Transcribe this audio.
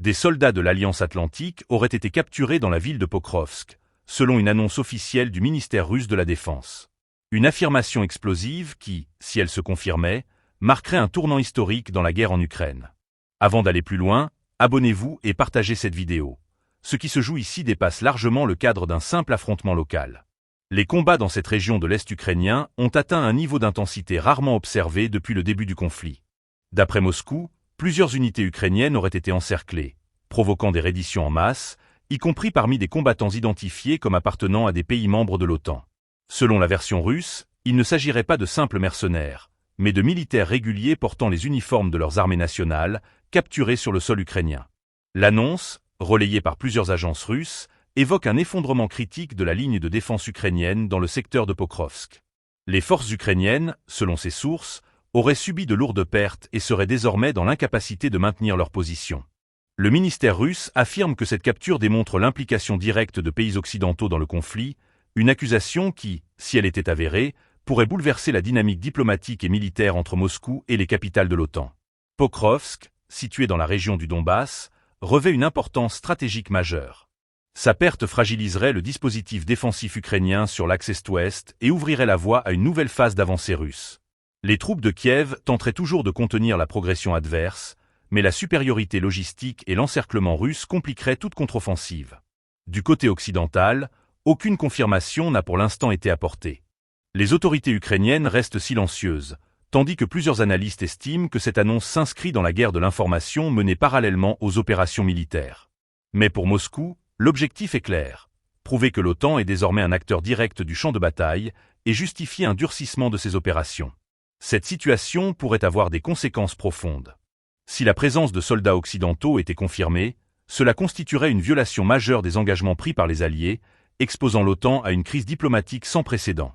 Des soldats de l'Alliance Atlantique auraient été capturés dans la ville de Pokrovsk, selon une annonce officielle du ministère russe de la Défense. Une affirmation explosive qui, si elle se confirmait, marquerait un tournant historique dans la guerre en Ukraine. Avant d'aller plus loin, abonnez-vous et partagez cette vidéo. Ce qui se joue ici dépasse largement le cadre d'un simple affrontement local. Les combats dans cette région de l'Est ukrainien ont atteint un niveau d'intensité rarement observé depuis le début du conflit. D'après Moscou, plusieurs unités ukrainiennes auraient été encerclées, provoquant des redditions en masse, y compris parmi des combattants identifiés comme appartenant à des pays membres de l'OTAN. Selon la version russe, il ne s'agirait pas de simples mercenaires, mais de militaires réguliers portant les uniformes de leurs armées nationales, capturés sur le sol ukrainien. L'annonce, relayée par plusieurs agences russes, évoque un effondrement critique de la ligne de défense ukrainienne dans le secteur de Pokrovsk. Les forces ukrainiennes, selon ces sources, auraient subi de lourdes pertes et seraient désormais dans l'incapacité de maintenir leur position. Le ministère russe affirme que cette capture démontre l'implication directe de pays occidentaux dans le conflit, une accusation qui, si elle était avérée, pourrait bouleverser la dynamique diplomatique et militaire entre Moscou et les capitales de l'OTAN. Pokrovsk, situé dans la région du Donbass, revêt une importance stratégique majeure. Sa perte fragiliserait le dispositif défensif ukrainien sur l'axe Est-Ouest et ouvrirait la voie à une nouvelle phase d'avancée russe. Les troupes de Kiev tenteraient toujours de contenir la progression adverse, mais la supériorité logistique et l'encerclement russe compliqueraient toute contre-offensive. Du côté occidental, aucune confirmation n'a pour l'instant été apportée. Les autorités ukrainiennes restent silencieuses, tandis que plusieurs analystes estiment que cette annonce s'inscrit dans la guerre de l'information menée parallèlement aux opérations militaires. Mais pour Moscou, l'objectif est clair, prouver que l'OTAN est désormais un acteur direct du champ de bataille et justifier un durcissement de ses opérations. Cette situation pourrait avoir des conséquences profondes. Si la présence de soldats occidentaux était confirmée, cela constituerait une violation majeure des engagements pris par les Alliés, exposant l'OTAN à une crise diplomatique sans précédent.